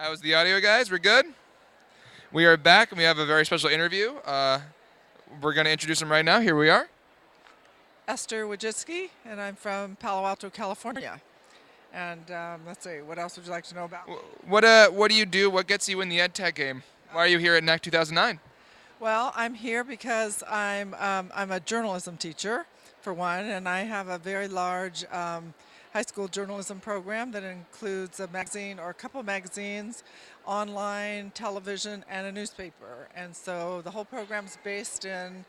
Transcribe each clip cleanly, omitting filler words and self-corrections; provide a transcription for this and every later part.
How's the audio, guys? We're good? We are back, and we have a very special interview. We're going to introduce him right now. Here we are. Esther Wojcicki, and I'm from Palo Alto, California. And let's see, what else would you like to know about me? What do you do? What gets you in the ed tech game? Why are you here at NAC 2009? Well, I'm here because I'm a journalism teacher, for one, and I have a very large high school journalism program that includes a magazine or a couple of magazines, online, television, and a newspaper. And so the whole program's based in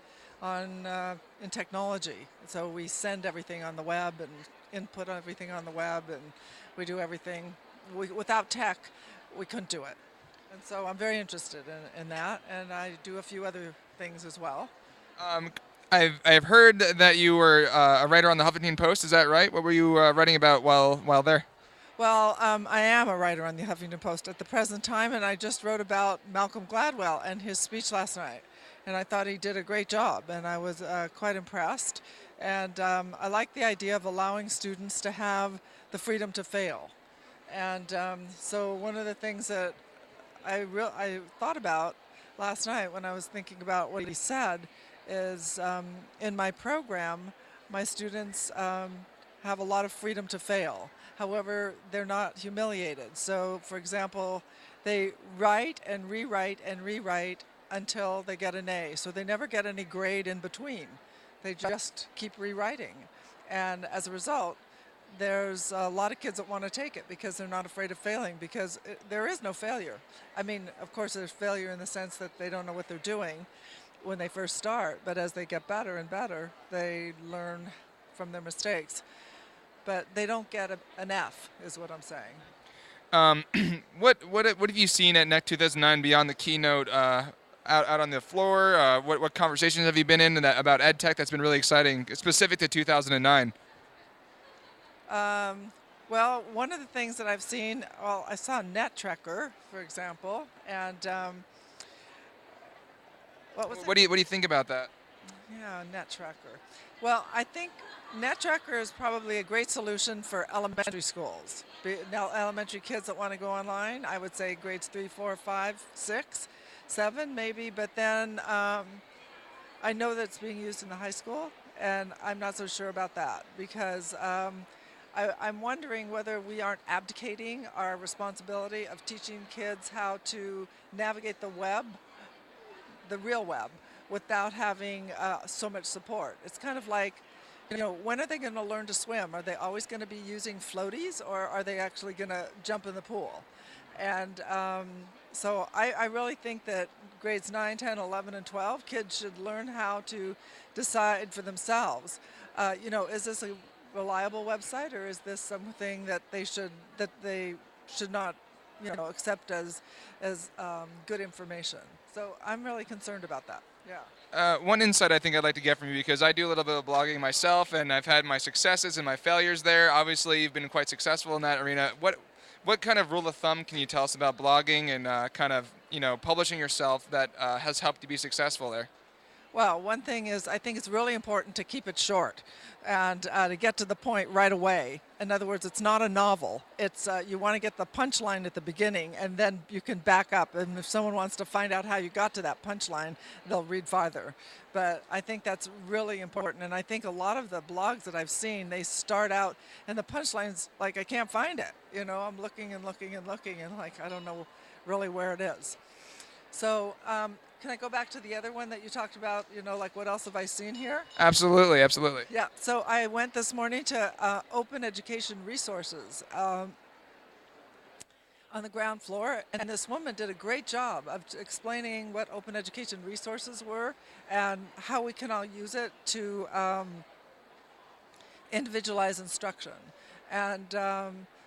technology. So we send everything on the web and input everything on the web, and we do everything. Without tech, we couldn't do it. And so I'm very interested in that, and I do a few other things as well. Um, I've heard that you were a writer on the Huffington Post. Is that right? What were you writing about while there? Well, I am a writer on the Huffington Post at the present time, and I just wrote about Malcolm Gladwell and his speech last night. And I thought he did a great job, and I was quite impressed. And I like the idea of allowing students to have the freedom to fail. And so one of the things that I thought about last night when I was thinking about what he said is in my program, my students have a lot of freedom to fail. However, they're not humiliated. So, for example, they write and rewrite until they get an A. So they never get any grade in between. They just keep rewriting. And as a result, there's a lot of kids that want to take it because they're not afraid of failing, because there is no failure. I mean, of course, there's failure in the sense that they don't know what they're doing when they first start, but as they get better and better, they learn from their mistakes. But they don't get an F, is what I'm saying. Um, what have you seen at NAC 2009 beyond the keynote? Out on the floor, what conversations have you been in about ed tech that's been really exciting, specific to 2009? Well, one of the things that I've seen, well, I saw NetTracker, for example, and what was it? What do you think about that? Yeah, NetTracker. Well, I think NetTracker is probably a great solution for elementary schools. Now, elementary kids that want to go online, I would say grades 3, 4, 5, 6, 7 maybe, but then I know that it's being used in the high school, and I'm not so sure about that because I'm wondering whether we aren't abdicating our responsibility of teaching kids how to navigate the web, the real web, without having so much support. It's kind of like, when are they going to learn to swim? Are they always going to be using floaties, or are they actually going to jump in the pool? And so I really think that grades 9, 10, 11, and 12, kids should learn how to decide for themselves. Is this a reliable website, or is this something that they should not, accept as good information? So I'm really concerned about that. Yeah. One insight I think I'd like to get from you, because I do a little bit of blogging myself, and I've had my successes and my failures there. Obviously, you've been quite successful in that arena. What kind of rule of thumb can you tell us about blogging and kind of publishing yourself that has helped you be successful there? Well, one thing is I think it's really important to keep it short and to get to the point right away. In other words, it's not a novel. It's you want to get the punchline at the beginning, and then you can back up. And if someone wants to find out how you got to that punchline, they'll read farther. But I think that's really important. And I think a lot of the blogs that I've seen, they start out, and the punchline's like, I can't find it. I'm looking and looking and looking, and like, I don't know really where it is. So can I go back to the other one that you talked about, like what else have I seen here? Absolutely, absolutely. Yeah, so I went this morning to Open Education Resources on the ground floor, and this woman did a great job of explaining what Open Education Resources were and how we can all use it to individualize instruction. And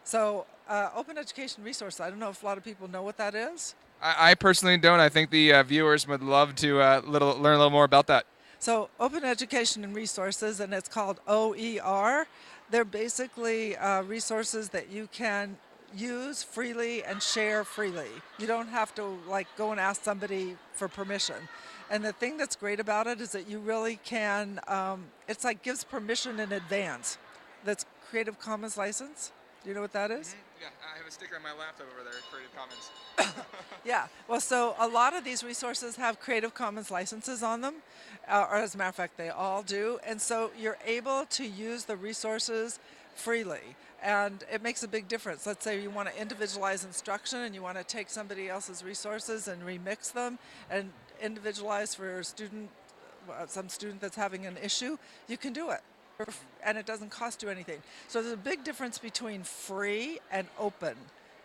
so Open Education Resources, I don't know if a lot of people know what that is. I personally don't. I think the viewers would love to learn a little more about that. So Open Education and Resources, and it's called OER. They're basically resources that you can use freely and share freely. You don't have to go and ask somebody for permission. And the thing that's great about it is that you really can, gives permission in advance. That's Creative Commons license. Do you know what that is? Yeah, I have a sticker on my laptop over there, Creative Commons. Yeah, well, so a lot of these resources have Creative Commons licenses on them, or as a matter of fact, they all do. And so you're able to use the resources freely. And it makes a big difference. Let's say you want to individualize instruction and you want to take somebody else's resources and remix them and individualize for a student, some student that's having an issue, you can do it. And it doesn't cost you anything. So there's a big difference between free and open.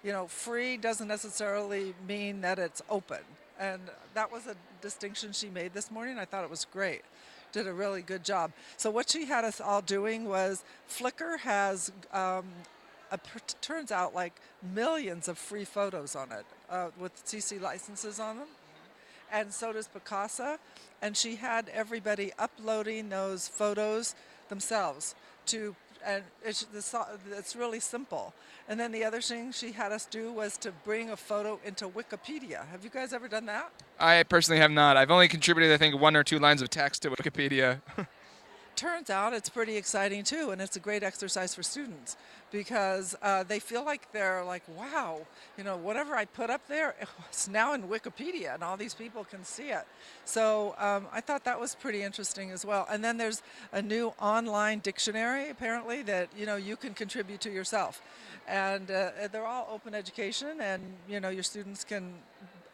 You know, free doesn't necessarily mean that it's open. And that was a distinction she made this morning. I thought it was great. Did a really good job. So what she had us all doing was Flickr has, turns out, like millions of free photos on it with CC licenses on them. And so does Picasa. And she had everybody uploading those photos themselves to, and it's really simple. And then the other thing she had us do was to bring a photo into Wikipedia. Have you guys ever done that? I personally have not. I've only contributed, I think, 1 or 2 lines of text to Wikipedia. Turns out it's pretty exciting too, and it's a great exercise for students because they feel like they're like, wow, you know, whatever I put up there, it's now in Wikipedia and all these people can see it. So I thought that was pretty interesting as well. And then there's a new online dictionary apparently that, you know, you can contribute to yourself. And they're all open education, and, you know, your students can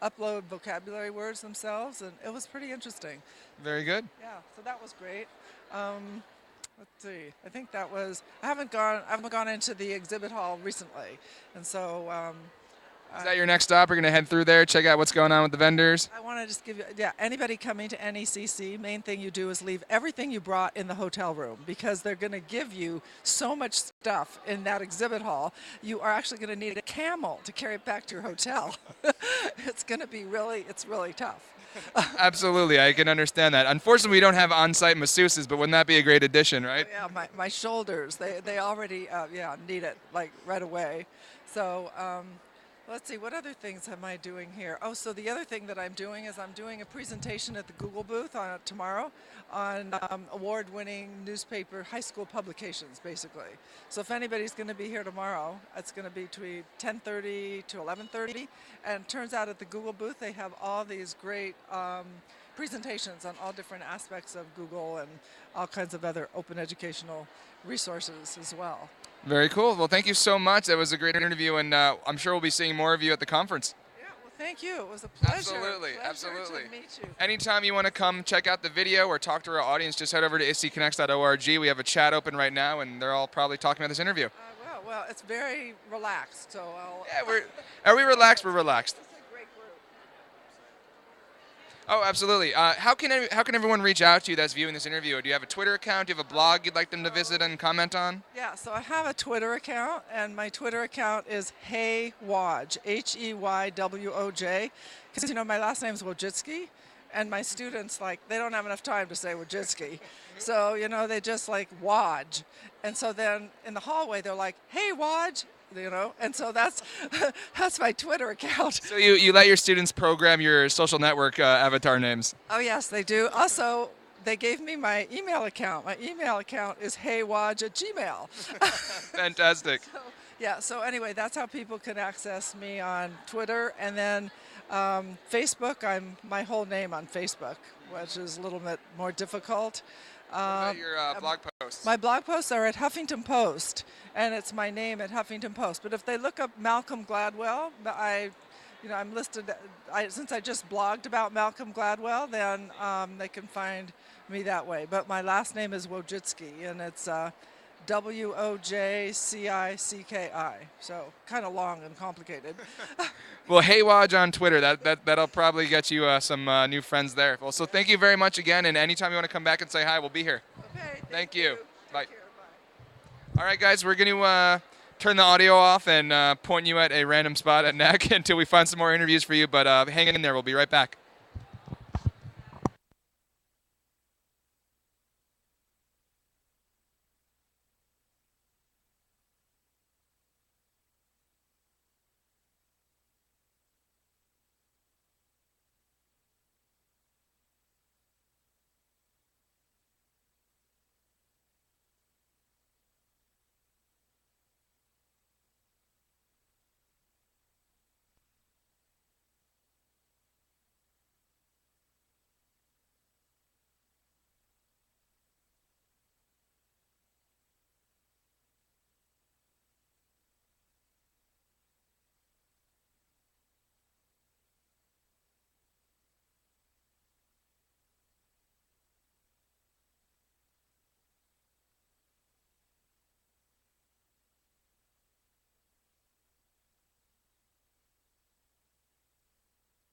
upload vocabulary words themselves, and it was pretty interesting. Very good. Yeah, so that was great. Let's see. I think that was. I haven't gone into the exhibit hall recently, and so. Is that your next stop? We're gonna head through there, check out what's going on with the vendors. I want to just give you. Yeah, anybody coming to NECC, main thing you do is leave everything you brought in the hotel room because they're going to give you so much stuff in that exhibit hall. You are actually going to need a camel to carry it back to your hotel. It's going to be it's really tough. Absolutely, I can understand that. Unfortunately, we don't have on-site masseuses, but wouldn't that be a great addition, right? Oh, yeah, my shoulders, they already need it like right away. So let's see, what other things am I doing here? Oh, so the other thing that I'm doing is I'm doing a presentation at the Google booth tomorrow on award-winning newspaper high school publications, basically. So if anybody's going to be here tomorrow, it's going to be between 10:30 to 11:30. And it turns out at the Google booth they have all these great presentations on all different aspects of Google and all kinds of other open educational resources as well. Very cool. Well, thank you so much. That was a great interview, and I'm sure we'll be seeing more of you at the conference. Yeah, well, thank you. It was a pleasure. Absolutely, Pleasure absolutely. to meet you. Anytime you want to come check out the video or talk to our audience, just head over to isteconnects.org. We have a chat open right now, and they're all probably talking about this interview. Well, it's very relaxed, so I'll... Yeah, are we relaxed? We're relaxed. It's a great group. Oh, absolutely. How can everyone reach out to you that's viewing this interview? Do you have a Twitter account? Do you have a blog you'd like them to visit and comment on? Yeah, so I have a Twitter account, and my Twitter account is HeyWoj, HeyWoj, because, you know, my last name is Wojcicki, and my students, like, they don't have enough time to say Wojcicki. So, you know, they just like Woj. And so then in the hallway, they're like, hey, Woj, you know, and so that's my Twitter account. So you let your students program your social network avatar names? Oh, yes, they do. Also, they gave me my email account. My email account is heywoj@gmail. Fantastic. So anyway, that's how people can access me on Twitter. And then Facebook, I'm my whole name on Facebook, which is a little bit more difficult. What about your blog posts? My blog posts are at Huffington Post, and it's my name at Huffington Post. But if they look up Malcolm Gladwell, I'm listed. Since I just blogged about Malcolm Gladwell, then they can find me that way. But my last name is Wojcicki, and it's Wojcicki. So kind of long and complicated. Well, HeyWoj on Twitter. That'll probably get you some new friends there. Well, so thank you very much again. And anytime you want to come back and say hi, we'll be here. Okay. Thank you. Bye. Take care, bye. All right, guys, we're going to turn the audio off and point you at a random spot at NAC until we find some more interviews for you. But hang in there. We'll be right back.